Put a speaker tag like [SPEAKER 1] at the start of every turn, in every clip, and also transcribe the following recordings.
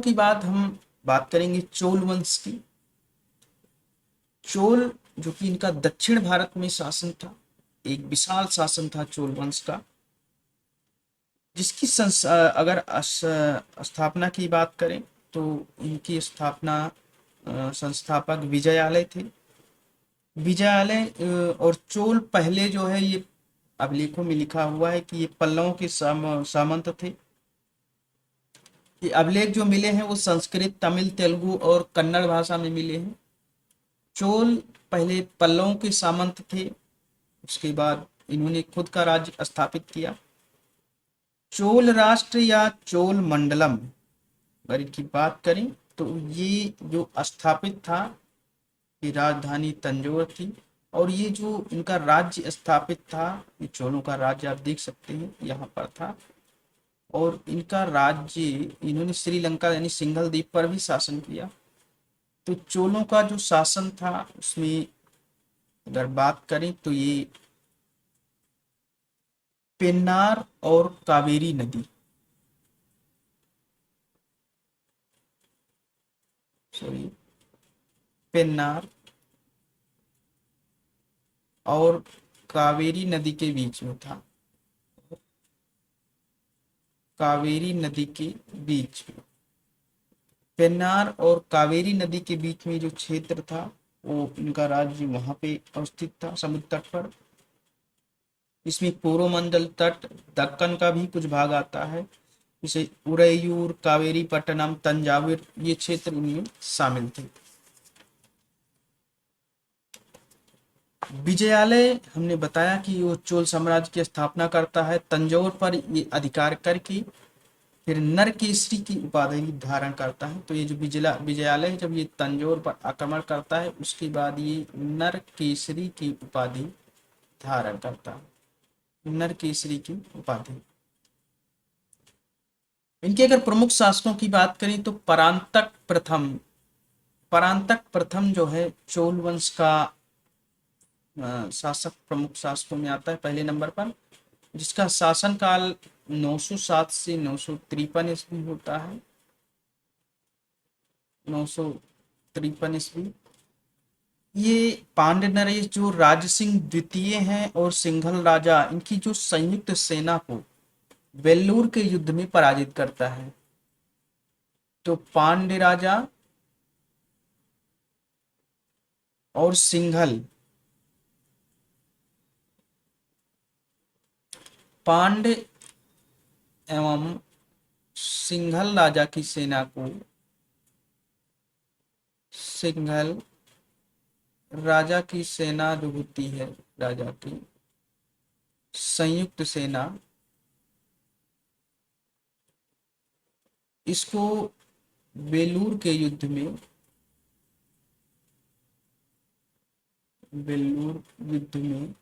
[SPEAKER 1] की बात हम बात करेंगे चोल वंश की। चोल जो कि इनका दक्षिण भारत में शासन था, एक विशाल शासन था चोल वंश का, जिसकी अगर स्थापना की बात करें तो इनकी स्थापना संस्थापक विजयालय थे। विजयालय और चोल पहले जो है ये अभिलेखों में लिखा हुआ है कि ये पल्लवों के सामंत थे। ये अभिलेख जो मिले हैं वो संस्कृत, तमिल, तेलुगु और कन्नड़ भाषा में मिले हैं। चोल पहले पल्लवों के सामंत थे, उसके बाद इन्होंने खुद का राज्य स्थापित किया। चोल राष्ट्र या चोल मंडलम अगर इनकी बात करें तो ये जो स्थापित था, ये राजधानी तंजौर थी। और ये जो इनका राज्य स्थापित था, ये चोलों का राज्य आप देख सकते हैं यहाँ पर था। और इनका राज्य इन्होंने श्रीलंका यानी सिंघल द्वीप पर भी शासन किया। तो चोलों का जो शासन था उसमें अगर बात करें तो ये पेन्नार और कावेरी नदी, सॉरी, पेन्नार और कावेरी नदी के बीच में था। कावेरी नदी के बीच में, पेन्नार और कावेरी नदी के बीच में जो क्षेत्र था वो इनका राज्य वहां पे अवस्थित था, समुद्र तट पर। इसमें कोरोमंडल तट, दक्कन का भी कुछ भाग आता है, जैसे उरैयूर, कावेरी पट्टनम, तंजावुर, ये क्षेत्र इनमें शामिल थे। विजयालय हमने बताया कि वो चोल साम्राज्य की स्थापना करता है, तंजौर पर ये अधिकार करके फिर नरकेसरी की उपाधि धारण करता है। तो ये जो विजयालय है, जब ये तंजौर पर आक्रमण करता है उसके बाद ये नरकेसरी की उपाधि धारण करता है, नरकेसरी की उपाधि। इनके अगर प्रमुख शासकों की बात करें तो परांतक प्रथम जो है चोल वंश का शासक, प्रमुख शासकों में आता है पहले नंबर पर, जिसका शासन काल 907 से 953 ईस्वी होता है। 953 ईस्वी। ये पांड्य नरेश जो राज सिंह द्वितीय हैं और सिंघल राजा, इनकी जो संयुक्त सेना को वेल्लूर के युद्ध में पराजित करता है। तो पांड्य राजा और सिंघल, पांड्य एवं सिंघल राजा की सेना को, सिंघल राजा की सेना जो होती है, राजा की संयुक्त सेना, इसको बेलूर के युद्ध में, बेलूर युद्ध में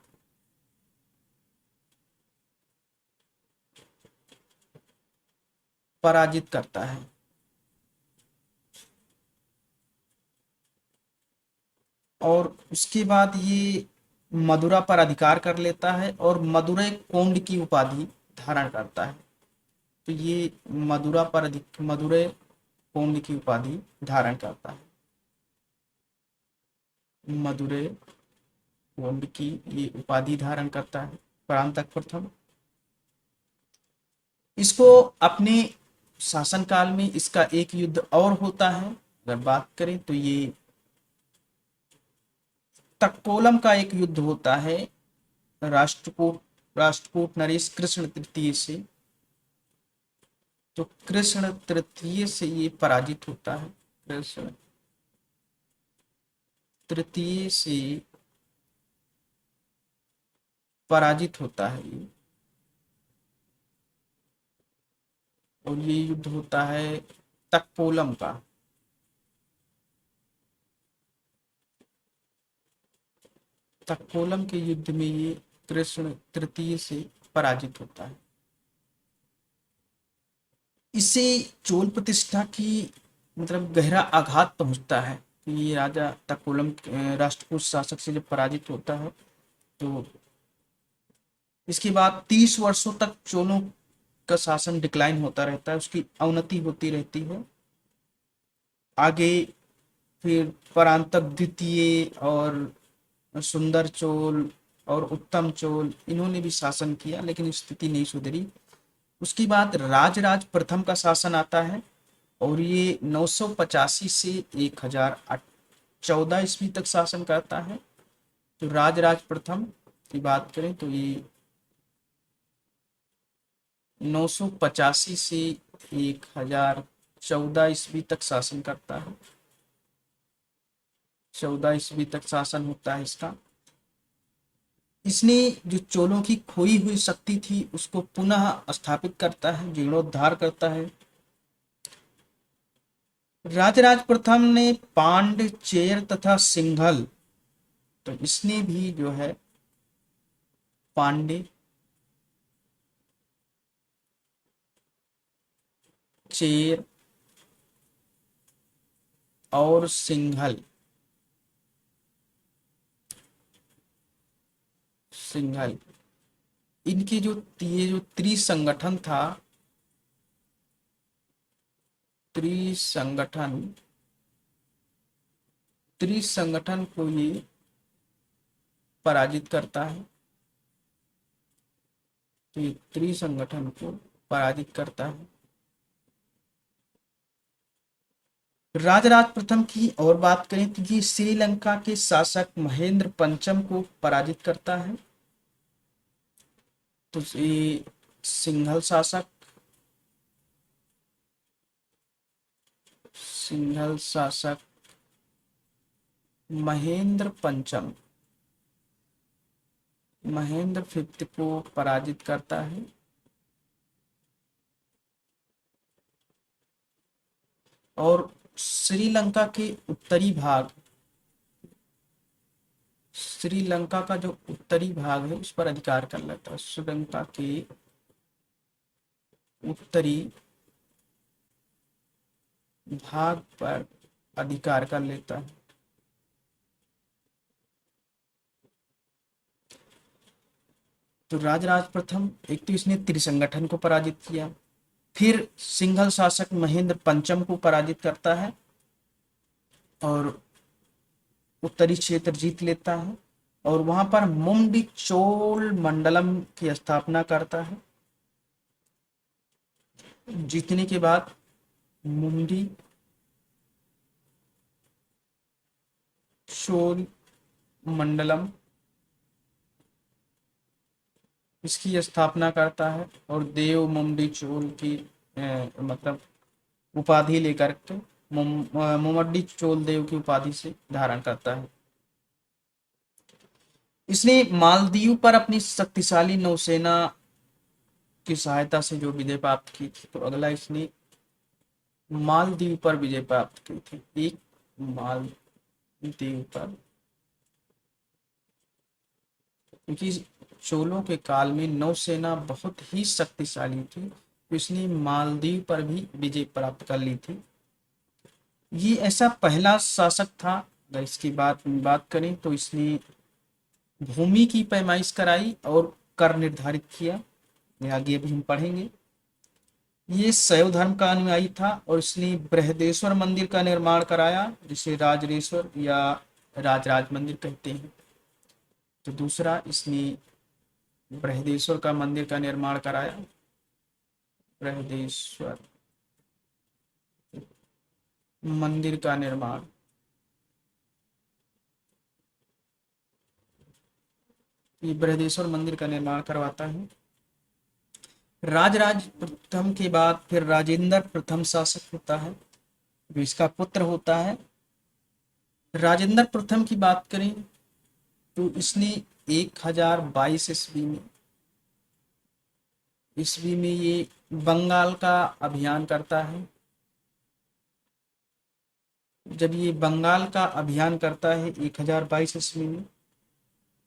[SPEAKER 1] पराजित करता है। और उसके बाद ये मदुरा पर अधिकार कर लेता है और मदुरै कोंड की उपाधि धारण करता है। तो ये मदुरै कोंड की उपाधि धारण करता है, मदुरै कोंड की ये उपाधि धारण करता है परांतक प्रथम। इसको अपने शासनकाल में इसका एक युद्ध और होता है, अगर बात करें तो ये तक्कोलम का एक युद्ध होता है राष्ट्रकूट राष्ट्रकूट नरेश कृष्ण तृतीय से। तो कृष्ण तृतीय से ये पराजित होता है, कृष्ण तृतीय से पराजित होता है ये। और ये युद्ध होता है तक्कोलम का। तक्कोलम के युद्ध में ये कृष्ण तृतीय से पराजित होता है। इससे चोल प्रतिष्ठा की मतलब गहरा आघात पहुंचता है कि ये राजा तक्कोलम राष्ट्रकूट शासक से जब पराजित होता है, तो इसके बाद 30 वर्षों तक चोलों का शासन डिक्लाइन होता रहता है, उसकी अवनति होती रहती है। आगे फिर परांतक द्वितीय और सुंदर चोल और उत्तम चोल, इन्होंने भी शासन किया लेकिन स्थिति नहीं सुधरी। उसके बाद राजराज प्रथम का शासन आता है और ये 985 से 1014 ईस्वी तक शासन करता है। तो राजराज प्रथम की बात करें तो ये 985 से 1014 ईस्वी तक शासन करता है। 14 ईस्वी तक शासन होता है इसका। इसने जो चोलों की खोई हुई शक्ति थी उसको पुनः स्थापित करता है, जीर्णोद्धार करता है। राजराज प्रथम ने पांड, चेर तथा सिंघल, तो इसने भी जो है पांडे, चेर और सिंघल सिंघल इनके जो ये जो त्रिसंगठन था, त्रिसंगठन त्रिसंगठन को ये पराजित करता है। तो ये त्रिसंगठन को पराजित करता है। राजराज प्रथम की और बात करें तो ये श्रीलंका के शासक महेंद्र पंचम को पराजित करता है। तो ये सिंघल शासक महेंद्र पंचम, महेंद्र फिफ्थ को पराजित करता है। और श्रीलंका के उत्तरी भाग, श्रीलंका का जो उत्तरी भाग है उस पर अधिकार कर लेता है। श्रीलंका के उत्तरी भाग पर अधिकार कर लेता है। तो राजराज प्रथम, एक तो इसने त्रिसंगठन को पराजित किया, फिर सिंघल शासक महेंद्र पंचम को पराजित करता है और उत्तरी क्षेत्र जीत लेता है और वहां पर मुंडी चोल मंडलम की स्थापना करता है। जीतने के बाद मुंडी चोल मंडलम इसकी स्थापना करता है और देव मुंडी चोल की मतलब उपाधि लेकर के मुमड्डी चोल देव की उपाधि से धारण करता है। इसने मालदीव पर अपनी शक्तिशाली नौसेना की सहायता से जो विजय प्राप्त की थी। तो अगला इसने मालदीव पर विजय प्राप्त की थी, एक मालदीव पर, क्योंकि चोलों के काल में नौसेना बहुत ही शक्तिशाली थी तो इसने मालदीव पर भी विजय प्राप्त कर ली थी। ये ऐसा पहला शासक था। अगर इसकी बात करें तो इसने भूमि की पैमाइश कराई और कर निर्धारित किया, ये आगे अभी हम पढ़ेंगे। ये शैव धर्म का अनुयायी था और इसने बृहदेश्वर मंदिर का निर्माण कराया, जिसे राजरेश्वर या राजराज मंदिर कहते हैं। तो दूसरा, इसने बृहदेश्वर का मंदिर का निर्माण कराया, बृहदेश्वर मंदिर का निर्माण। ये बृहदेश्वर मंदिर का निर्माण करवाता है। राजराज प्रथम के बाद फिर राजेंद्र प्रथम शासक होता है, जो इसका पुत्र होता है। राजेंद्र प्रथम की बात करें तो इसने 1022 ईस्वी में ये बंगाल का अभियान करता है। जब ये बंगाल का अभियान करता है 1022 ईस्वी में,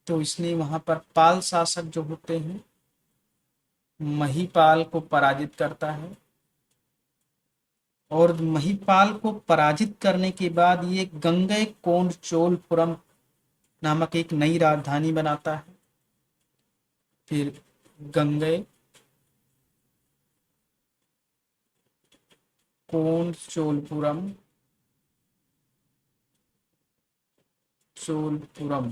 [SPEAKER 1] तो इसने वहां पर पाल शासक जो होते हैं महिपाल को पराजित करता है और महिपाल को पराजित करने के बाद ये गंगईकोंड नामक एक नई राजधानी बनाता है। फिर गंगईकोंड चोलपुरम,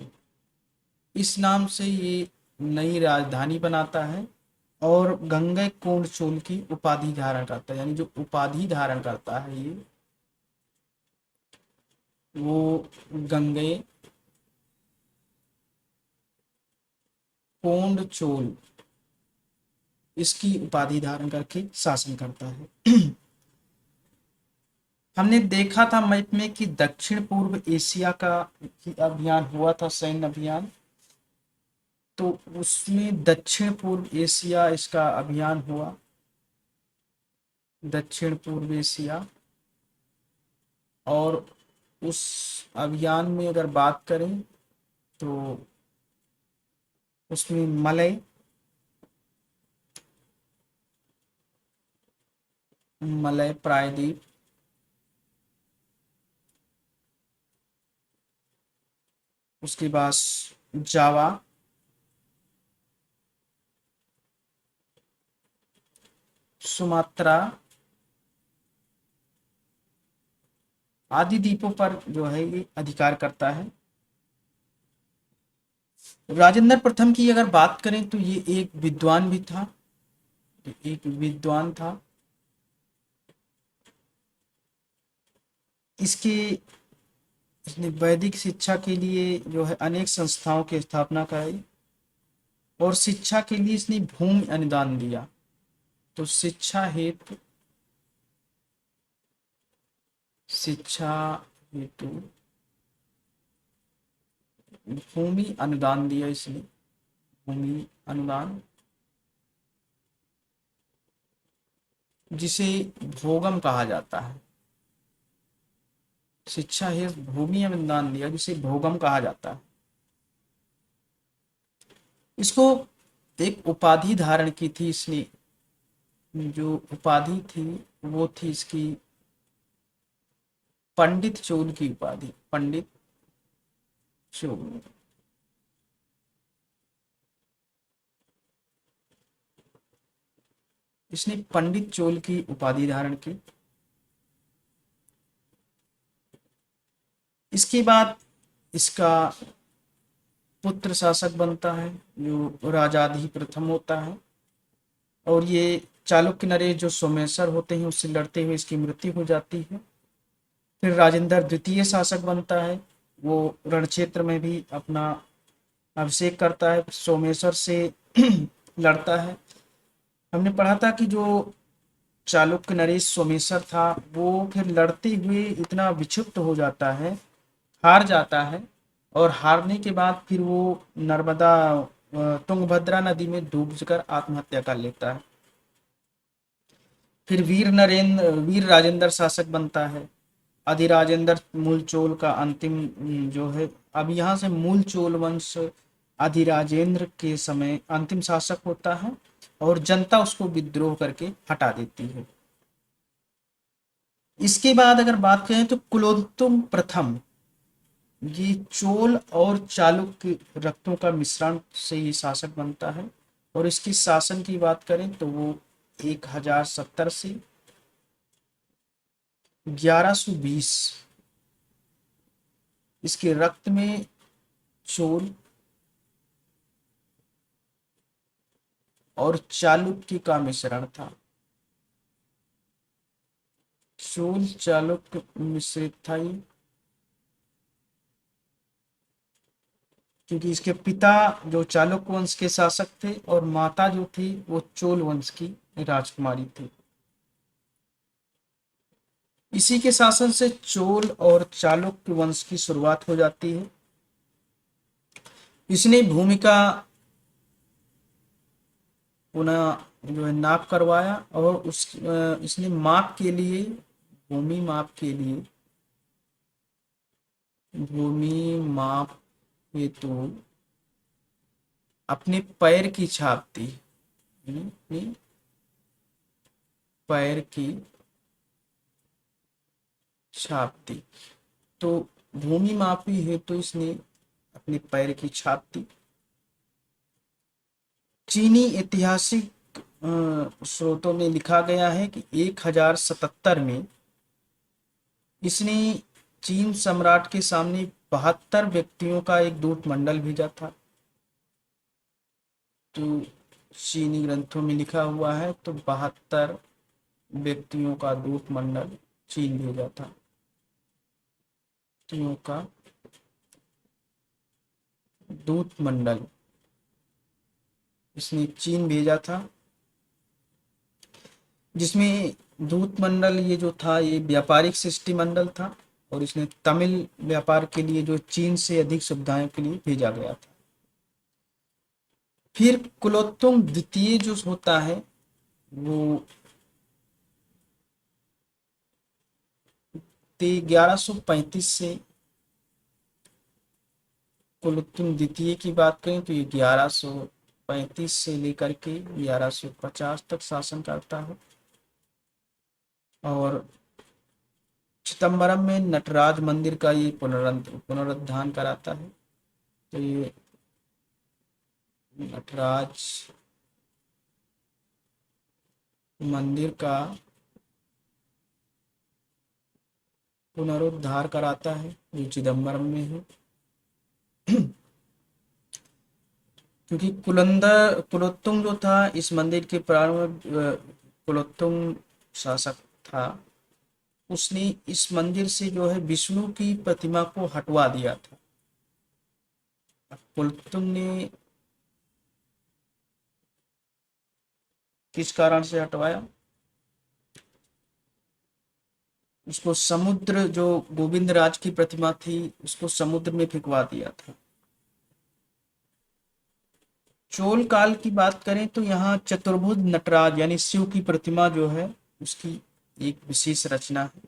[SPEAKER 1] इस नाम से ये नई राजधानी बनाता है और गंगैकोंड चोल की उपाधि धारण करता है। यानी जो उपाधि धारण करता है ये, वो गंगैकोंड चोल, इसकी उपाधि धारण करके शासन करता है। हमने देखा था मैप में कि दक्षिण पूर्व एशिया का अभियान हुआ था, सैन्य अभियान, तो उसमें दक्षिण पूर्व एशिया इसका अभियान हुआ, दक्षिण पूर्व एशिया। और उस अभियान में अगर बात करें तो उसमें मलय, मलय प्रायद्वीप, उसके बाद जावा, सुमात्रा आदि द्वीपों पर जो है ये अधिकार करता है। राजेंद्र प्रथम की अगर बात करें तो ये एक विद्वान भी था, एक विद्वान था। इसने वैदिक शिक्षा के लिए जो है अनेक संस्थाओं की स्थापना कराई और शिक्षा के लिए इसने भूमि अनुदान दिया। तो शिक्षा हेतु भूमि अनुदान दिया इसने, भूमि अनुदान, जिसे भोगम कहा जाता है। शिक्षा हेतु भूमि अनुदान दिया जिसे भोगम कहा जाता है। इसको एक उपाधि धारण की थी इसने, जो उपाधि थी वो थी इसकी पंडित चोल की उपाधि, पंडित चोल। इसने पंडित चोल की उपाधि धारण की। इसके बाद इसका पुत्र शासक बनता है जो राजाधि प्रथम होता है, और ये चालुक्य नरेश जो सोमेश्वर होते हैं उससे लड़ते हुए इसकी मृत्यु हो जाती है। फिर राजेंद्र द्वितीय शासक बनता है, वो रणक्षेत्र में भी अपना अभिषेक करता है, सोमेश्वर से लड़ता है। हमने पढ़ा था कि जो चालुक्य नरेश सोमेश्वर था वो फिर लड़ते हुए इतना विक्षिप्त हो जाता है, हार जाता है, और हारने के बाद फिर वो नर्मदा तुंगभद्रा नदी में डूबकर आत्महत्या कर लेता है। फिर वीर राजेंद्र शासक बनता है। अधिराजेंद्र मूल चोल का अंतिम जो है, अब यहाँ से मूल चोल वंश अधिराजेंद्र के समय अंतिम शासक होता है और जनता उसको विद्रोह करके हटा देती है। इसके बाद अगर बात करें तो कुलोत्तुंग प्रथम, ये चोल और चालुक्य रक्तों का मिश्रण से ये शासक बनता है, और इसकी शासन की बात करें तो वो 1070 से 1120, इसके रक्त में चोल और चालुक्य का मिश्रण था, चोल चालुक्य मिश्रित था ये, क्योंकि इसके पिता जो चालुक्य वंश के शासक थे और माता जो थी वो चोल वंश की राजकुमारी थी। इसी के शासन से चोल और चालुक्य वंश की शुरुआत हो जाती है। इसने भूमि का पुनः जो है नाप करवाया, और इसने माप के लिए, भूमि माप के लिए, भूमि माप हेतु अपने पैर की छाप दी, पैर की छाप दी। तो भूमि मापी हेतु इसने अपने पैर की छाप दी। चीनी ऐतिहासिक स्रोतों में लिखा गया है कि 1077 में इसने चीन सम्राट के सामने 72 व्यक्तियों का एक दूत मंडल भेजा था। तो चीनी ग्रंथों में लिखा हुआ है, तो 72 व्यक्तियों का दूत मंडल चीन भेजा था। व्यक्तियों का दूत मंडल इसने चीन भेजा था, जिसमें दूत मंडल ये जो था ये व्यापारिक शिष्टमंडल था, और इसने तमिल व्यापार के लिए जो चीन से अधिक सुविधाओं के लिए भेजा गया था। फिर कुलोत्तुंग द्वितीय जो होता है वो 1135 से, कुलोत्तुंग द्वितीय की बात करें तो ये 1135 से लेकर के 1150 तक शासन करता है, और चिदम्बरम में नटराज मंदिर का ये पुनरुद्धार कराता है। तो ये नटराज मंदिर का पुनरुद्धार कराता है जो चिदम्बरम में है, क्योंकि कुलोत्तुंग जो था इस मंदिर के प्रारंभ कुलोत्तुंग शासक था, उसने इस मंदिर से जो है विष्णु की प्रतिमा को हटवा दिया था। कुलोत्तुंग ने किस कारण से हटवाया? उसको समुद्र, जो गोविंद राज की प्रतिमा थी उसको समुद्र में फेंकवा दिया था। चोल काल की बात करें तो यहाँ चतुर्भुज नटराज यानी शिव की प्रतिमा जो है उसकी एक विशेष रचना है,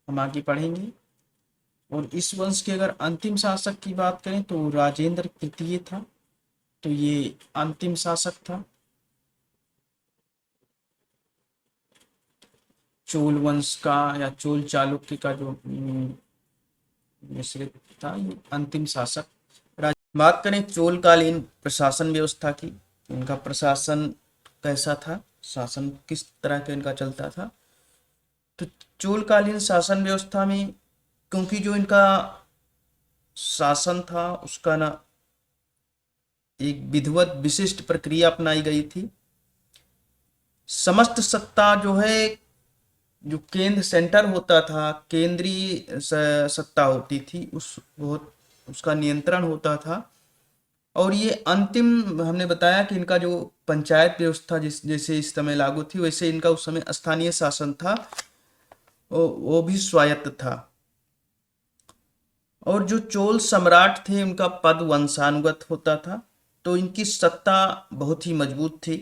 [SPEAKER 1] हम आगे पढ़ेंगे। और इस वंश के अगर अंतिम शासक की बात करें तो राजेंद्र तृतीय था, तो ये अंतिम शासक था। चोल वंश का या चोल चालुक्य का जो मिश्रित था, ये अंतिम शासक। बात करें चोलकालीन प्रशासन व्यवस्था की, इनका प्रशासन कैसा था, शासन किस तरह का इनका चलता था। तो चोलकालीन शासन व्यवस्था में, क्योंकि जो इनका शासन था उसका ना एक विधिवत विशिष्ट प्रक्रिया अपनाई गई थी। समस्त सत्ता जो है, जो केंद्र सेंटर होता था, केंद्रीय सत्ता होती थी, उसका नियंत्रण होता था। और ये अंतिम हमने बताया कि इनका जो पंचायत व्यवस्था जैसे इस समय लागू थी, वैसे इनका उस समय स्थानीय शासन था, वो भी स्वायत्त था। और जो चोल सम्राट थे उनका पद वंशानुगत होता था, तो इनकी सत्ता बहुत ही मजबूत थी।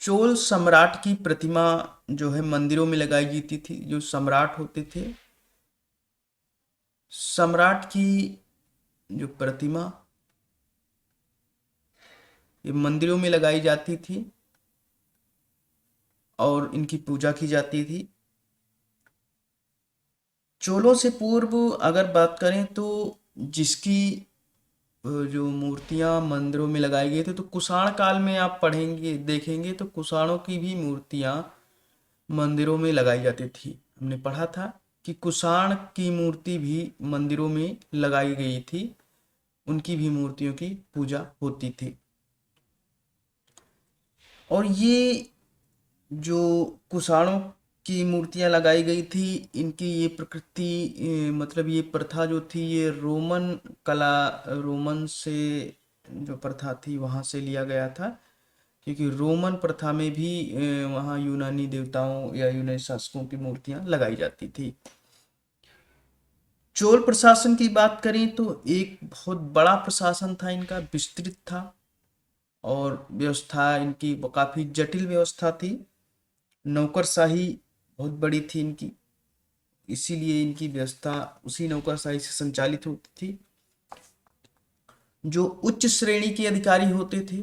[SPEAKER 1] चोल सम्राट की प्रतिमा जो है मंदिरों में लगाई जाती थी। जो सम्राट होते थे, सम्राट की जो प्रतिमा ये मंदिरों में लगाई जाती थी और इनकी पूजा की जाती थी। चोलों से पूर्व अगर बात करें तो जिसकी जो मूर्तियां मंदिरों में लगाई गई थी, तो कुषाण काल में आप पढ़ेंगे देखेंगे तो कुषाणों की भी मूर्तियां मंदिरों में लगाई जाती थी। हमने पढ़ा था कि कुषाण की मूर्ति भी मंदिरों में लगाई गई थी, उनकी भी मूर्तियों की पूजा होती थी। और ये जो कुषाणों की मूर्तियां लगाई गई थी, इनकी ये प्रकृति मतलब ये प्रथा जो थी ये रोमन कला, रोमन से जो प्रथा थी वहां से लिया गया था, क्योंकि रोमन प्रथा में भी वहाँ यूनानी देवताओं या यूनानी शासकों की मूर्तियां लगाई जाती थी। चोल प्रशासन की बात करें तो एक बहुत बड़ा प्रशासन था इनका, विस्तृत था, और व्यवस्था इनकी काफी जटिल व्यवस्था थी। नौकरशाही बहुत बड़ी थी इनकी, इसीलिए इनकी व्यवस्था उसी नौकरशाही से संचालित होती थी। जो उच्च श्रेणी के अधिकारी होते थे,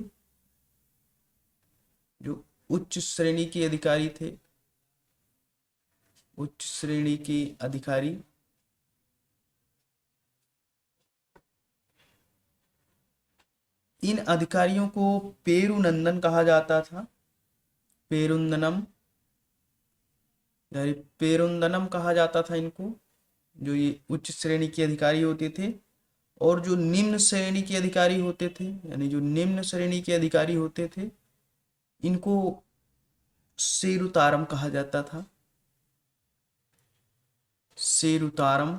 [SPEAKER 1] जो उच्च श्रेणी के अधिकारी थे, उच्च श्रेणी के अधिकारी इन अधिकारियों को पेरुनंदन कहा जाता था। पेरुंदनम यानी पेरुंदनम कहा जाता था इनको। जो ये उच्च श्रेणी के अधिकारी होते थे, और जो निम्न श्रेणी के अधिकारी होते थे, यानी जो निम्न श्रेणी के अधिकारी होते थे, इनको सेरुतारम कहा जाता था। सेरुतारम।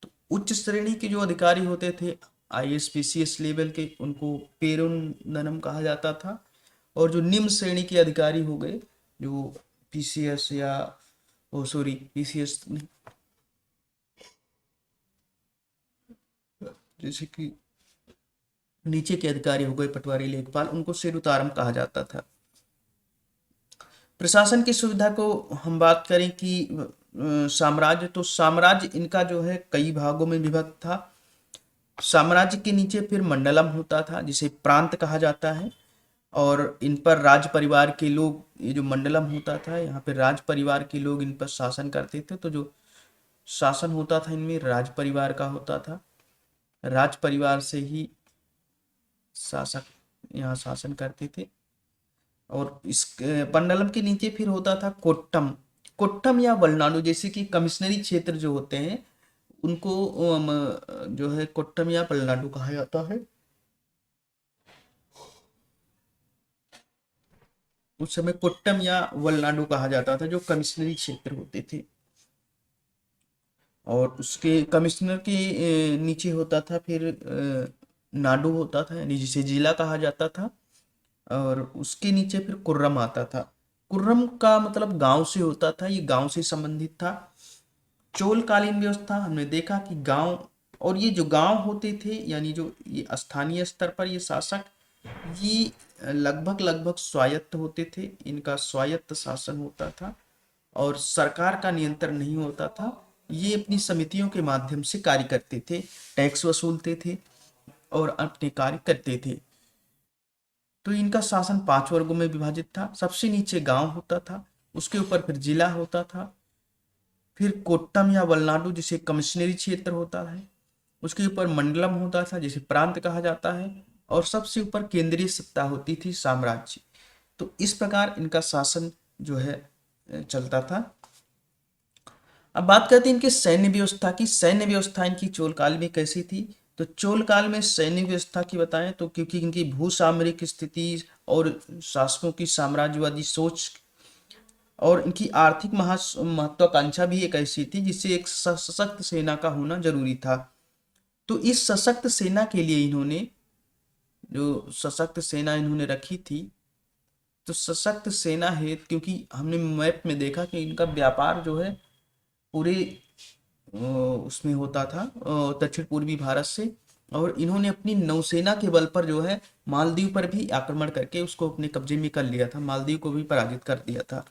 [SPEAKER 1] तो उच्च श्रेणी के जो अधिकारी होते थे आईएएस पीसीएस लेवल के, उनको पेरोननम कहा जाता था। और जो निम्न श्रेणी के अधिकारी हो गए, जो पीसीएस या ओ सॉरी पीसीएस, जैसे कि नीचे के अधिकारी हो गए पटवारी लेखपाल, उनको सेरुतारम कहा जाता था। प्रशासन की सुविधा को हम बात करें कि साम्राज्य, तो साम्राज्य इनका जो है कई भागों में विभक्त था। साम्राज्य के नीचे फिर मंडलम होता था, जिसे प्रांत कहा जाता है, और इन पर राज परिवार के लोग, ये जो मंडलम होता था, यहाँ पे राज परिवार के लोग इन पर शासन करते थे। तो जो शासन होता था इनमें राज परिवार का होता था। राज परिवार से ही शासक यहाँ शासन करते थे। और इस मंडलम के नीचे फिर होता था कोट्टम। कोट्टम या वलनाडु, जैसे कि कमिश्नरी क्षेत्र जो होते हैं उनको जो है कोट्टम या वलनाडु कहा जाता है। उस समय कोट्टम या वलनाडु कहा जाता था, जो कमिश्नरी क्षेत्र होते थे। और उसके कमिश्नर के नीचे होता था फिर नाडु होता था, यानी जिसे जिला कहा जाता था। और उसके नीचे फिर कुर्रम आता था। कुर्रम का मतलब गांव से होता था, ये गांव से संबंधित था। चोलकालीन व्यवस्था हमने देखा कि गांव, और ये जो गांव होते थे, यानी जो ये स्थानीय स्तर पर ये शासक, ये लगभग लगभग स्वायत्त होते थे। इनका स्वायत्त शासन होता था और सरकार का नियंत्रण नहीं होता था। ये अपनी समितियों के माध्यम से कार्य करते थे, टैक्स वसूलते थे और अपने कार्य करते थे। तो इनका शासन 5 वर्गों में विभाजित था। सबसे नीचे गांव होता था, उसके ऊपर फिर जिला होता था, फिर कोट्टम या वलनाडु जिसे कमिश्नरी क्षेत्र होता है, उसके ऊपर मंडलम होता था जिसे प्रांत कहा जाता है, और सबसे ऊपर केंद्रीय सत्ता होती थी साम्राज्य। तो इस प्रकार इनका शासन जो है चलता था। अब बात करते हैं इनके सैन्य व्यवस्था की। सैन्य व्यवस्था इनकी चोल काल में कैसी थी? तो चोल काल में सैन्य व्यवस्था की बताएं तो क्योंकि इनकी भू सामरिक स्थिति और शासकों की साम्राज्यवादी सोच और इनकी आर्थिक महत्वाकांक्षा भी एक ऐसी थी जिससे एक सशक्त सेना का होना जरूरी था। तो इस सशक्त सेना के लिए इन्होंने जो सशक्त सेना इन्होंने रखी थी, तो सशक्त सेना है क्योंकि हमने मैप में देखा कि इनका व्यापार जो है पूरे उसमें होता था दक्षिण पूर्वी भारत से। और इन्होंने अपनी नौसेना के बल पर जो है मालदीव पर भी आक्रमण करके उसको अपने कब्जे में कर लिया था, मालदीव को भी पराजित कर दिया था।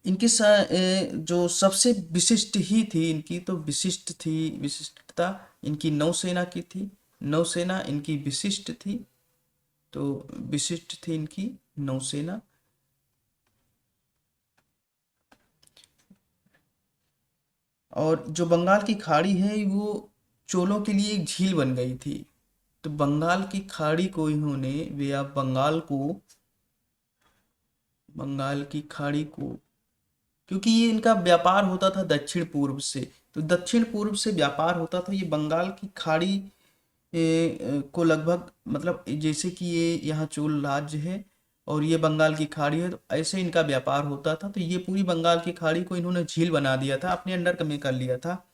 [SPEAKER 1] इनकी जो सबसे विशिष्ट ही थी इनकी, तो विशिष्टता इनकी नौसेना की थी। नौसेना इनकी विशिष्ट थी, तो विशिष्ट थी इनकी नौसेना। और जो बंगाल की खाड़ी है वो चोलों के लिए एक झील बन गई थी। तो बंगाल की खाड़ी को इन्होंने, वे आप बंगाल की खाड़ी को, क्योंकि ये इनका व्यापार होता था दक्षिण पूर्व से, तो दक्षिण पूर्व से व्यापार होता था। ये बंगाल की खाड़ी को लगभग, मतलब जैसे कि ये यहाँ चोल राज्य है और ये बंगाल की खाड़ी है, तो ऐसे इनका व्यापार होता था। तो ये पूरी बंगाल की खाड़ी को इन्होंने झील बना दिया था, अपने अंडर में कर लिया था।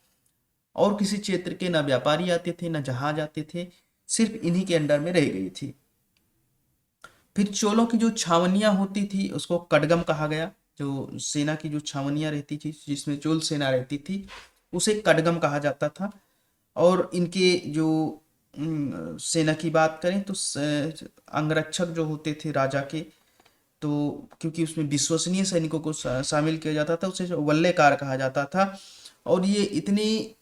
[SPEAKER 1] और किसी क्षेत्र के ना व्यापारी आते थे ना जहाज आते थे, सिर्फ इन्हीं के अंडर में रह गई थी। फिर चोलों की जो छावनियां होती थी उसको कड़गम कहा गया। जो सेना की जो छावनियां रहती थी जिसमें चोल सेना रहती थी उसे कड़गम कहा जाता था। और इनके जो सेना की बात करें तो अंगरक्षक जो होते थे राजा के, तो क्योंकि उसमें विश्वसनीय सैनिकों को शामिल किया जाता था, उसे वल्लेकार कहा जाता था। और ये इतने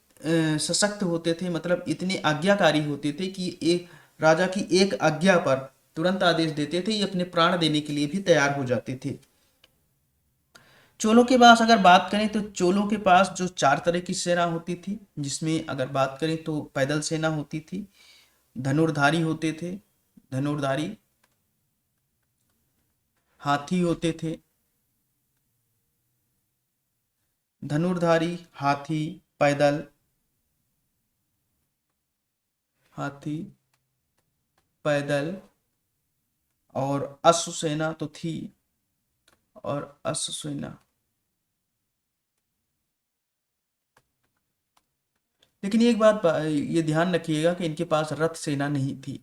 [SPEAKER 1] सशक्त होते थे, मतलब इतने आज्ञाकारी होते थे कि एक राजा की एक आज्ञा पर तुरंत आदेश देते थे, ये अपने प्राण देने के लिए भी तैयार हो जाते थे। चोलों के पास अगर बात करें तो चोलों के पास जो 4 तरह की सेना होती थी, जिसमें अगर बात करें तो पैदल सेना होती थी, धनुर्धारी होते थे, धनुर्धारी, हाथी होते थे, धनुर्धारी, हाथी, पैदल, हाथी, पैदल, और अश्वसेना तो थी, और अश्वसेना। लेकिन एक बात ये ध्यान रखिएगा कि इनके पास रथ सेना नहीं थी,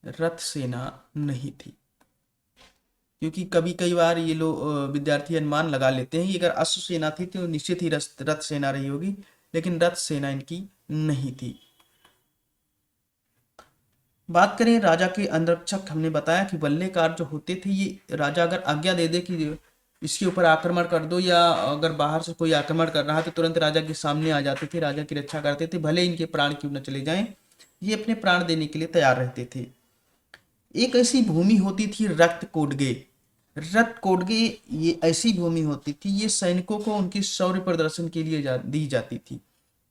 [SPEAKER 1] रथ सेना नहीं थी, क्योंकि कभी कई बार ये लोग विद्यार्थी अनुमान लगा लेते हैं कि अगर अश्व सेना थी तो निश्चित ही रथ सेना रही होगी, लेकिन रथ सेना इनकी नहीं थी। बात करें राजा के अंगरक्षक, हमने बताया कि वल्लेकार जो होते थे, ये राजा अगर आज्ञा दे दे कि इसके ऊपर आक्रमण कर दो, या अगर बाहर से कोई आक्रमण कर रहा है तो तुरंत राजा के सामने आ जाते थे, राजा की रक्षा करते थे, भले इनके प्राण क्यों न चले जाएं, ये अपने प्राण देने के लिए तैयार रहते थे। एक ऐसी भूमि होती थी रक्त कोडगे, रक्त कोडगे, ये ऐसी भूमि होती थी, ये सैनिकों को उनके शौर्य प्रदर्शन के लिए दी जाती थी।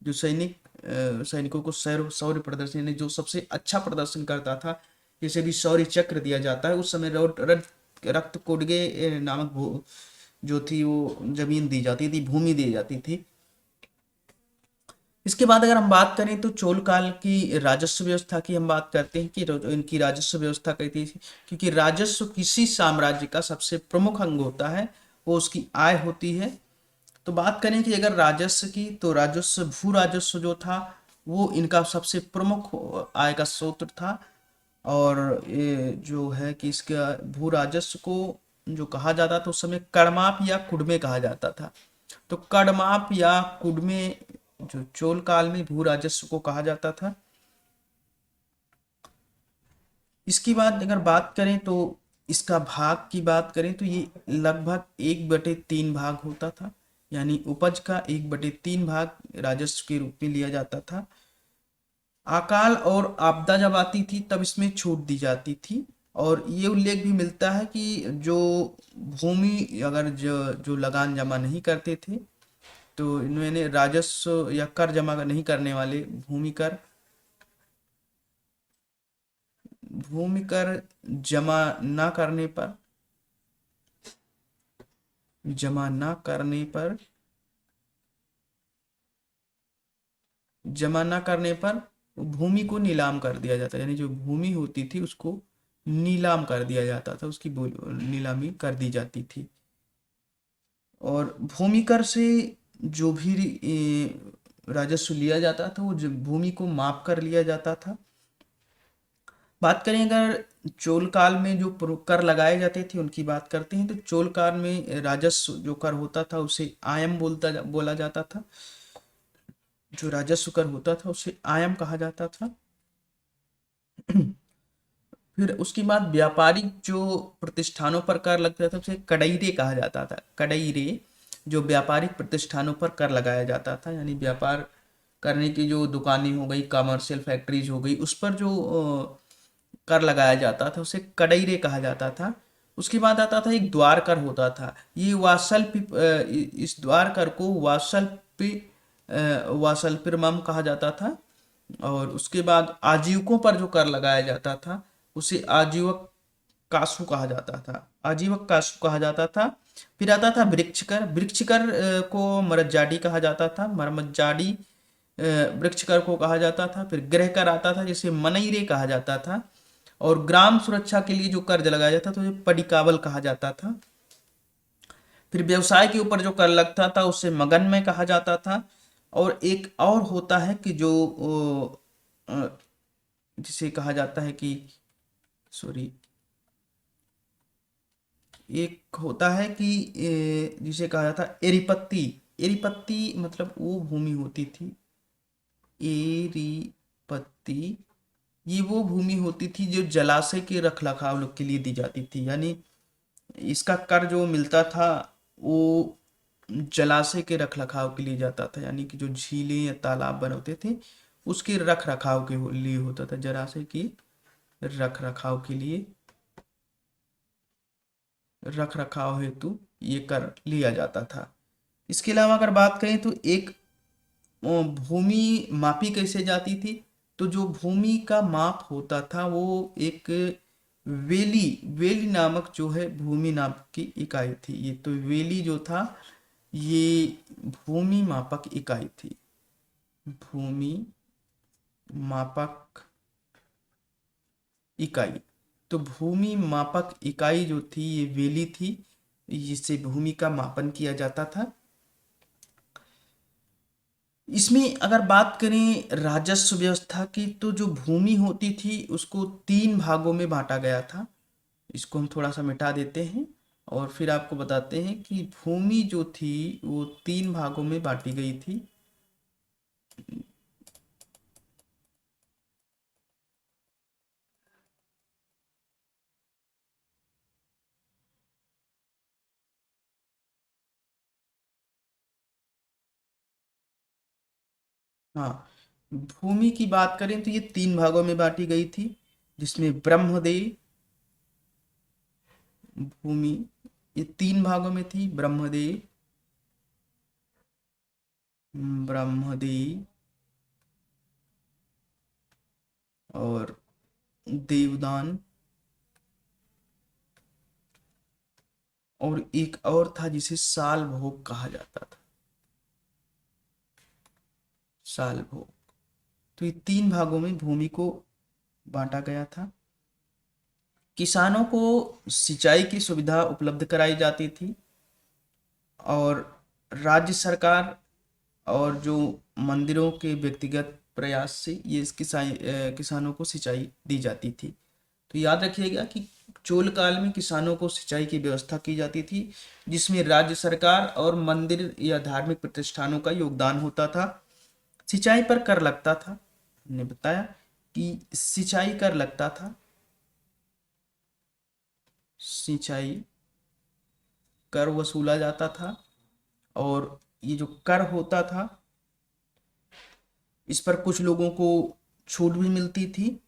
[SPEAKER 1] जो सैनिकों को शौर्य प्रदर्शन, यानी जो सबसे अच्छा प्रदर्शन करता था, जिसे भी शौर्य चक्र दिया जाता है, उस समय रक्त कोडगे नामक जो थी वो जमीन दी जाती थी, भूमि दी जाती थी। इसके बाद अगर हम बात करें तो चोल काल की राजस्व व्यवस्था की हम बात करते हैं कि इनकी राजस्व व्यवस्था कैसी थी, क्योंकि राजस्व किसी साम्राज्य का सबसे प्रमुख अंग होता है, वो उसकी आय होती है। तो बात करें कि अगर राजस्व की, तो राजस्व, भू राजस्व जो था वो इनका सबसे प्रमुख आय का स्रोत था। और ये जो है कि इसका भू राजस्व को जो कहा जाता था उस समय कड़माप या कुडमे कहा जाता था। तो कड़माप या कुडमे जो चोल काल में भू राजस्व को कहा जाता था। इसकी बाद अगर बात करें तो इसका भाग की बात करें तो ये लगभग 1/3 भाग होता था, यानी उपज का 1/3 भाग राजस्व के रूप में लिया जाता था। अकाल और आपदा जब आती थी तब इसमें छूट दी जाती थी। और ये उल्लेख भी मिलता है कि जो भूमि अगर जो लगान जमा नहीं करते थे, तो इन्होंने राजस्व या कर जमा नहीं करने वाले भूमि कर जमा ना करने पर जमा ना करने पर जमा ना करने पर भूमि को नीलाम कर दिया जाता, यानी जो भूमि होती थी उसको नीलाम कर दिया जाता था, उसकी नीलामी कर दी जाती थी। और भूमि कर से जो भी राजस्व लिया जाता था वो भूमि को माप कर लिया जाता था। बात करें अगर चोल काल में जो कर लगाए जाते थे उनकी बात करते हैं, तो चोल काल में राजस्व जो कर होता था उसे आयम बोला जाता था। जो राजस्व कर होता था उसे आयम कहा जाता था। फिर उसके बाद व्यापारिक जो प्रतिष्ठानों पर कर लगता था उसे कड़ईरे कहा जाता था। कड़ईरे जो व्यापारिक प्रतिष्ठानों पर कर लगाया जाता था, यानी व्यापार करने की जो दुकानें हो गई, कमर्शियल फैक्ट्रीज हो गई, उस पर जो कर लगाया जाता था उसे कड़ईरे कहा जाता था। उसके बाद आता था एक द्वार कर होता था। ये इस द्वार कर को वासल्पिरमम कहा जाता था। और उसके बाद आजीवकों पर जो कर लगाया जाता था उसे आजीवक कासु कहा जाता था, आजीवक कासु कहा जाता था। फिर आता था वृक्ष कर। वृक्ष कर को मरजाडी कहा जाता था, मरमजाडी वृक्ष कर को कहा जाता था। फिर गृह कर आता था जिसे मनईरे कहा जाता था। और ग्राम सुरक्षा के लिए जो कर्ज लगाया जाता था उसे पडिकावल कहा जाता था। फिर व्यवसाय के ऊपर जो कर लगता था उसे मगन में कहा जाता था। और एक और होता है कि जो जिसे कहा जाता है कि, सॉरी, एक होता है कि जिसे कहा जाता है एरिपत्ती। एरिपत्ती मतलब वो भूमि होती थी, एरिपत्ती, ये वो भूमि होती थी जो जलाशय के रखरखाव के लिए दी जाती थी। यानी इसका कर जो मिलता था वो जलाशय के रखरखाव के लिए जाता था, यानी कि जो झीलें या तालाब बनते थे उसके रख रखाव के लिए होता था, जलाशय की रख रखाव के लिए, रख रखाव हेतु ये कर लिया जाता था। इसके अलावा अगर बात करें तो एक भूमि मापी कैसे जाती थी, तो जो भूमि का माप होता था वो एक वेली, वेली नामक जो है भूमि नाप की इकाई थी। ये तो वेली जो था ये भूमि मापक इकाई थी। भूमि मापक इकाई। तो भूमि मापक इकाई जो थी ये वेली थी, जिससे भूमि का मापन किया जाता था। इसमें अगर बात करें राजस्व व्यवस्था की, तो जो भूमि होती थी उसको 3 भागों में बांटा गया था। इसको हम थोड़ा सा मिटा देते हैं और फिर आपको बताते हैं कि भूमि जो थी वो 3 भागों में बांटी गई थी। हाँ, भूमि की बात करें तो ये 3 भागों में बांटी गई थी, जिसमें ब्रह्मदेय भूमि ये 3 भागों में थी। ब्रह्मदेय, ब्रह्मदेय और देवदान, और एक और था जिसे साल भोग कहा जाता था। साल भोग। तो ये 3 भागों में भूमि को बांटा गया था। किसानों को सिंचाई की सुविधा उपलब्ध कराई जाती थी, और राज्य सरकार और जो मंदिरों के व्यक्तिगत प्रयास से ये किसानों को सिंचाई दी जाती थी। तो याद रखिएगा कि चोल काल में किसानों को सिंचाई की व्यवस्था की जाती थी, जिसमें राज्य सरकार और मंदिर या धार्मिक प्रतिष्ठानों का योगदान होता था। सिंचाई पर कर लगता था। हमने बताया कि सिंचाई कर लगता था। सिंचाई कर वसूला जाता था, और ये जो कर होता था इस पर कुछ लोगों को छूट भी मिलती थी,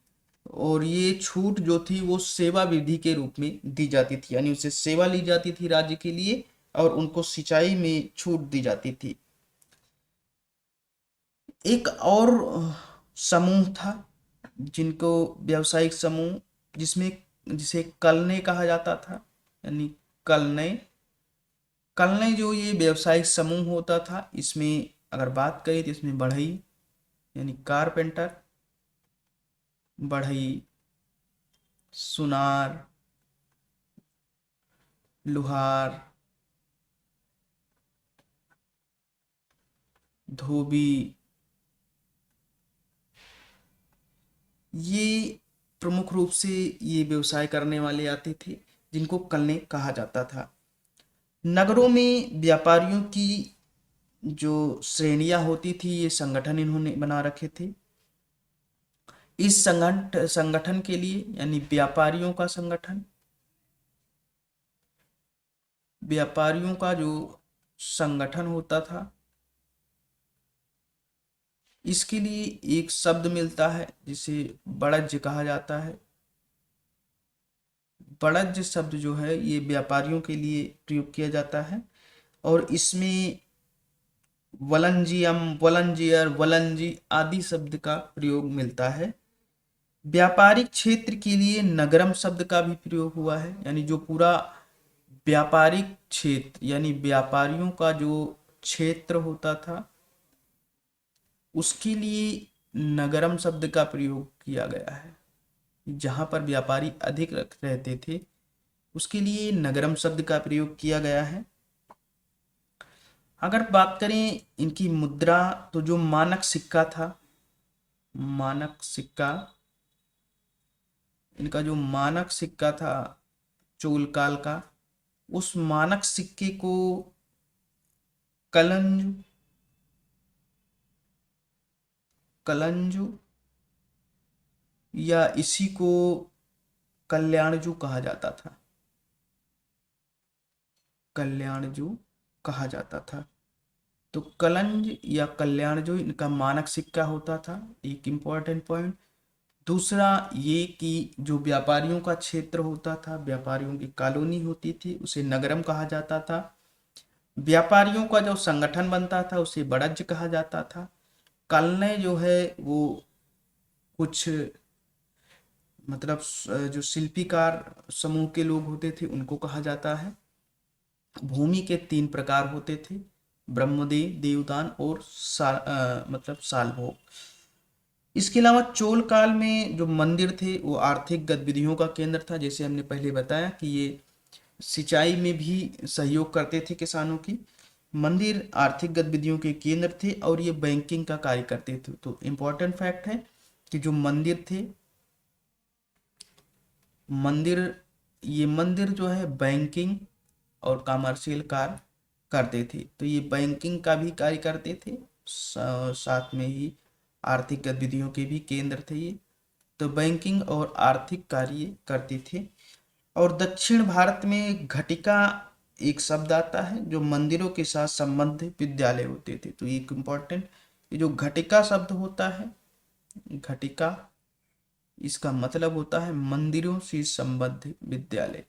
[SPEAKER 1] और ये छूट जो थी वो सेवा विधि के रूप में दी जाती थी, यानी उससे सेवा ली जाती थी राज्य के लिए, और उनको सिंचाई में छूट दी जाती थी। एक और समूह था जिनको व्यावसायिक समूह, जिसमें जिसे कलने कहा जाता था, यानी कलने। कलने जो ये व्यावसायिक समूह होता था, इसमें अगर बात करें तो इसमें बढ़ई यानी कारपेंटर, बढ़ई, सुनार, लुहार, धोबी, ये प्रमुख रूप से ये व्यवसाय करने वाले आते थे, जिनको कलने कहा जाता था। नगरों में व्यापारियों की जो श्रेणियां होती थी, ये संगठन इन्होंने बना रखे थे। इस संगठन के लिए, यानी व्यापारियों का संगठन, व्यापारियों का जो संगठन होता था, इसके लिए एक शब्द मिलता है जिसे बड़ज्ज कहा जाता है। बड़ज्ज शब्द जो है ये व्यापारियों के लिए प्रयोग किया जाता है, और इसमें वलंजियम, वलंजियर, वलंजी आदि शब्द का प्रयोग मिलता है। व्यापारिक क्षेत्र के लिए नगरम शब्द का भी प्रयोग हुआ है, यानी जो पूरा व्यापारिक क्षेत्र यानी व्यापारियों का जो क्षेत्र होता था उसके लिए नगरम शब्द का प्रयोग किया गया है। जहां पर व्यापारी अधिक रहते थे उसके लिए नगरम शब्द का प्रयोग किया गया है। अगर बात करें इनकी मुद्रा, तो जो मानक सिक्का था, मानक सिक्का, इनका जो मानक सिक्का था चोल काल का, उस मानक सिक्के को कलंजु, कलंजु या इसी को कल्याणजू कहा जाता था। कल्याणजू कहा जाता था। तो कलंज या कल्याणजू इनका मानक सिक्का होता था, एक इंपॉर्टेंट पॉइंट। दूसरा ये कि जो व्यापारियों का क्षेत्र होता था, व्यापारियों की कॉलोनी होती थी, उसे नगरम कहा जाता था। व्यापारियों का जो संगठन बनता था उसे बड़ज्ज कहा जाता था। कलने जो है वो कुछ मतलब जो शिल्पीकार समूह के लोग होते थे उनको कहा जाता है। भूमि के 3 प्रकार होते थे, ब्रह्मदेव, देवदान और मतलब सालभोग। इसके अलावा चोल काल में जो मंदिर थे वो आर्थिक गतिविधियों का केंद्र था, जैसे हमने पहले बताया कि ये सिंचाई में भी सहयोग करते थे किसानों की। मंदिर आर्थिक गतिविधियों के केंद्र थे और ये बैंकिंग का कार्य करते थे। तो इम्पोर्टेंट फैक्ट है कि जो मंदिर थे, मंदिर ये मंदिर जो है बैंकिंग और कमर्शियल कार्य करते थे। तो ये बैंकिंग का भी कार्य करते थे, साथ में ही आर्थिक गतिविधियों के भी केंद्र थे ये। तो बैंकिंग और आर्थिक कार्य करते थे। और दक्षिण भारत में घटिका एक शब्द आता है जो मंदिरों के साथ संबंधित विद्यालय होते थे। तो एक इम्पोर्टेंट, ये जो घटिका शब्द होता है, घटिका, इसका मतलब होता है मंदिरों से संबद्ध विद्यालय।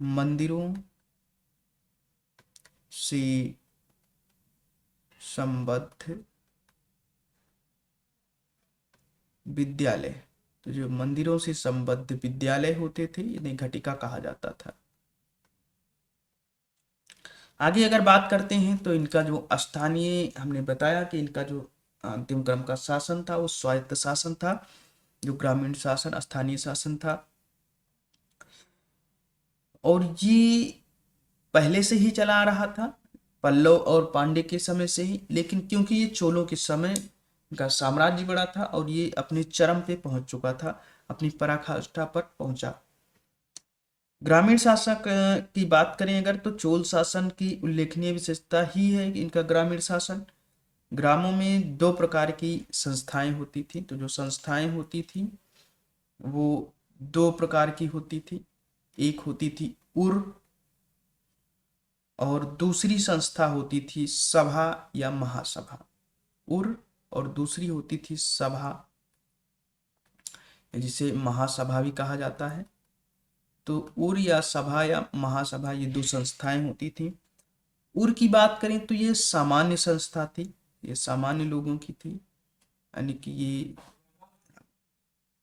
[SPEAKER 1] मंदिरों से संबद्ध विद्यालय। तो जो मंदिरों से संबद्ध विद्यालय होते थे इन्हें घटिका कहा जाता था। आगे अगर बात करते हैं तो इनका जो स्थानीय, हमने बताया कि इनका जो अंतिम क्रम का शासन था वो स्वायत्त शासन था। जो ग्रामीण शासन स्थानीय शासन था, और ये पहले से ही चला आ रहा था पल्लव और पांड्य के समय से ही। लेकिन क्योंकि ये चोलों के समय का साम्राज्य बड़ा था और ये अपने चरम पे पहुंच चुका था, अपनी पराकाष्ठा पर पहुंचा। ग्रामीण शासक की बात करें अगर, तो चोल शासन की उल्लेखनीय विशेषता ही है इनका ग्रामीण शासन। ग्रामों में दो प्रकार की संस्थाएं होती थी। तो जो संस्थाएं होती थी वो दो प्रकार की होती थी। एक होती थी उर, और दूसरी संस्था होती थी सभा या महासभा। उर और दूसरी होती थी सभा, जिसे महासभा भी कहा जाता है। तो उर या सभा या महासभा ये दो संस्थाएं होती थी। उर की बात करें तो ये सामान्य संस्था थी, ये सामान्य लोगों की थी, यानी कि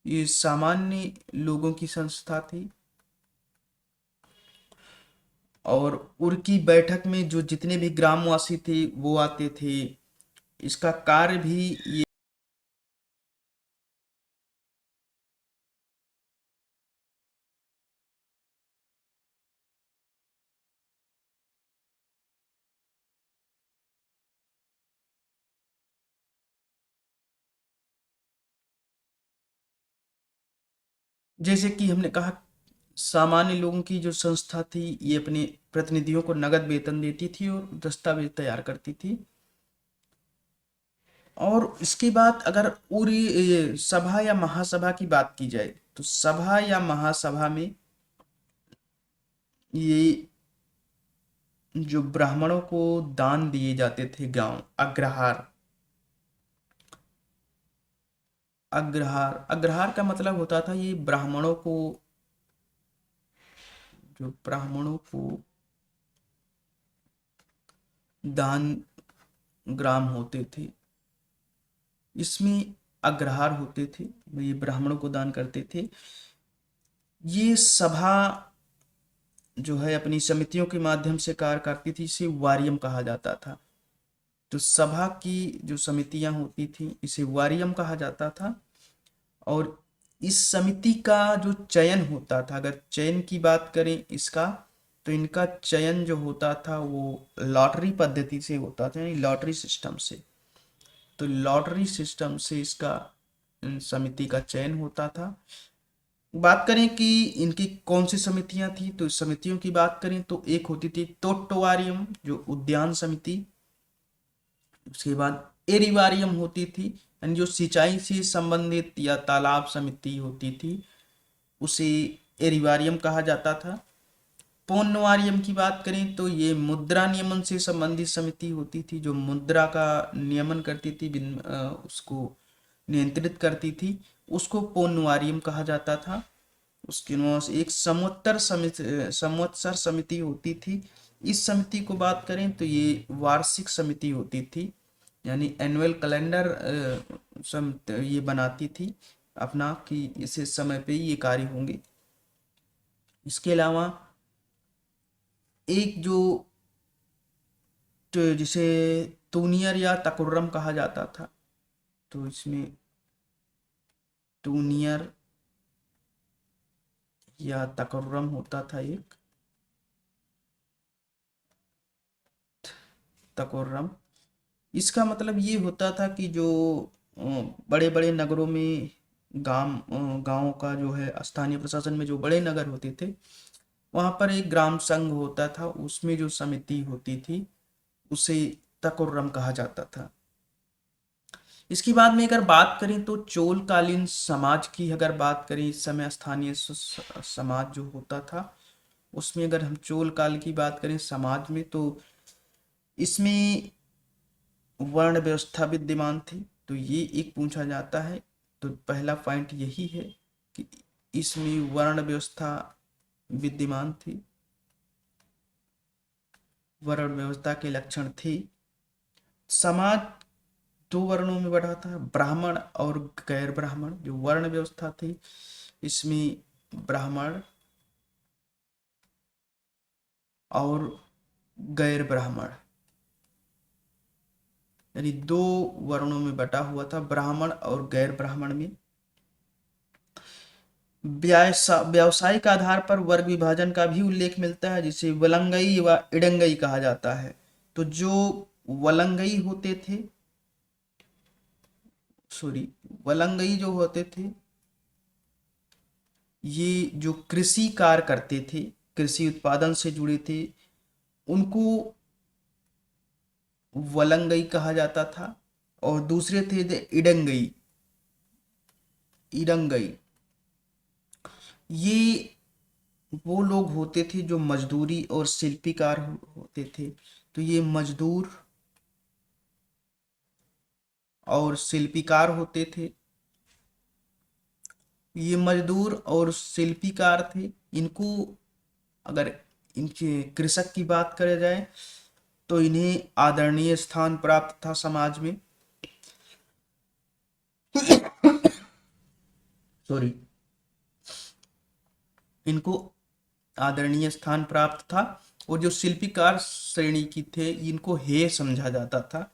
[SPEAKER 1] ये सामान्य लोगों की संस्था थी। और उर की बैठक में जो जितने भी ग्रामवासी थे वो आते थे। इसका कार्य भी ये, जैसे कि हमने कहा, सामान्य लोगों की जो संस्था थी ये अपने प्रतिनिधियों को नगद वेतन देती थी और दस्तावेज तैयार करती थी। और इसके बाद अगर पूरी ये सभा या महासभा की बात की जाए, तो सभा या महासभा में ये जो ब्राह्मणों को दान दिए जाते थे, गांव अग्रहार। अग्रहार, अग्रहार का मतलब होता था ये ब्राह्मणों को, जो ब्राह्मणों को दान ग्राम होते थे, इसमें अग्रहार होते थे, ये ब्राह्मणों को दान करते थे। ये सभा जो है अपनी समितियों के माध्यम से कार्य करती थी, इसे वारियम कहा जाता था। तो सभा की जो समितियां होती थी इसे वारियम कहा जाता था। और इस समिति का जो चयन होता था, अगर चयन की बात करें इसका, तो इनका चयन जो होता था वो लॉटरी पद्धति से होता था, यानी लॉटरी सिस्टम से। तो लॉटरी सिस्टम से इसका समिति का चयन होता था। बात करें कि इनकी कौन सी समितियां थी, तो समितियों की बात करें तो एक होती थी तोट्टवारियम जो उद्यान समिति। उसके बाद एरिवारियम होती थी, यानी जो सिंचाई से संबंधित या तालाब समिति होती थी उसे एरिवारियम कहा जाता था। पौनवारियम की बात करें तो ये मुद्रा नियमन से संबंधित समिति होती थी, जो मुद्रा का नियमन करती थी, उसको नियंत्रित करती थी, उसको पौनवारियम कहा जाता था। उसके बाद एक संवत्सर समिति होती थी। इस समिति को बात करें तो ये वार्षिक समिति होती थी, यानी एनुअल कैलेंडर ये बनाती थी अपना कि इस समय पे ये कार्य होंगे। इसके अलावा एक जो जिसे तूनियर या तकुर्रम कहा जाता था। तो इसमें तूनियर या तकुर्रम होता था एक, तकुर्रम। इसका मतलब ये होता था कि जो बड़े बड़े नगरों में गांव का जो है स्थानीय प्रशासन में जो बड़े नगर होते थे, वहां पर एक ग्राम संघ होता था, उसमें जो समिति होती थी उसे तकुर्रम कहा जाता था। इसके बाद में अगर बात करें तो चोलकालीन समाज की अगर बात करें, इस समय स्थानीय समाज जो होता था उसमें अगर हम चोल काल की बात करें समाज में, तो इसमें वर्ण व्यवस्था विद्यमान थी। तो ये एक पूछा जाता है, तो पहला पॉइंट यही है कि इसमें वर्ण व्यवस्था विद्यमान थी, वर्ण व्यवस्था के लक्षण थे। समाज दो वर्णों में बटा था, ब्राह्मण और गैर ब्राह्मण। जो वर्ण व्यवस्था थी इसमें ब्राह्मण और गैर ब्राह्मण यानी दो वर्णों में बटा हुआ था, ब्राह्मण और गैर ब्राह्मण में। व्यावसायिक आधार पर वर्ग विभाजन का भी उल्लेख मिलता है, जिसे वलंगई व इडंगई कहा जाता है। तो जो वलंगई होते थे, सॉरी, वलंगई जो होते थे ये जो कृषि कार्य करते थे, कृषि उत्पादन से जुड़े थे, उनको वलंगई कहा जाता था। और दूसरे थे इडंगई, इडंगई ये वो लोग होते थे जो मजदूरी और शिल्पीकार होते थे। तो ये मजदूर और शिल्पीकार होते थे, ये मजदूर और शिल्पीकार थे। इनको अगर इनके कृषक की बात करे जाए तो इन्हें आदरणीय स्थान प्राप्त था समाज में, सॉरी, इनको आदरणीय स्थान प्राप्त था। और जो शिल्पीकार श्रेणी की थे इनको हेय समझा जाता था।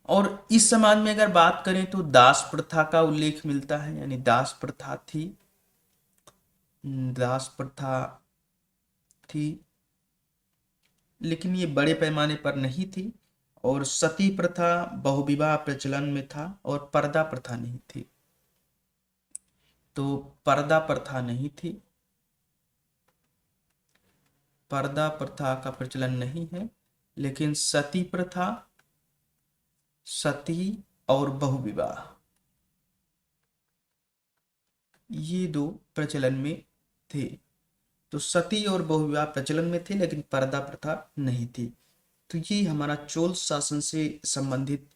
[SPEAKER 1] और इस समाज में अगर बात करें तो दास प्रथा का उल्लेख मिलता है, यानी दास प्रथा थी, दास प्रथा थी, लेकिन ये बड़े पैमाने पर नहीं थी। और सती प्रथा बहुविवाह प्रचलन में था, और पर्दा प्रथा नहीं थी। तो पर्दा प्रथा नहीं थी, पर्दा प्रथा का प्रचलन नहीं है, लेकिन सती प्रथा, सती और बहुविवाह ये दो प्रचलन में थे। तो सती और बहुविवाह प्रचलन में थे, लेकिन पर्दा प्रथा नहीं थी। तो ये हमारा चोल शासन से संबंधित,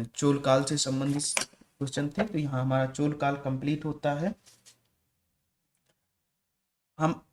[SPEAKER 1] चोल काल से संबंधित क्वेश्चन थे। तो यहाँ हमारा चोल काल कंप्लीट होता है। हम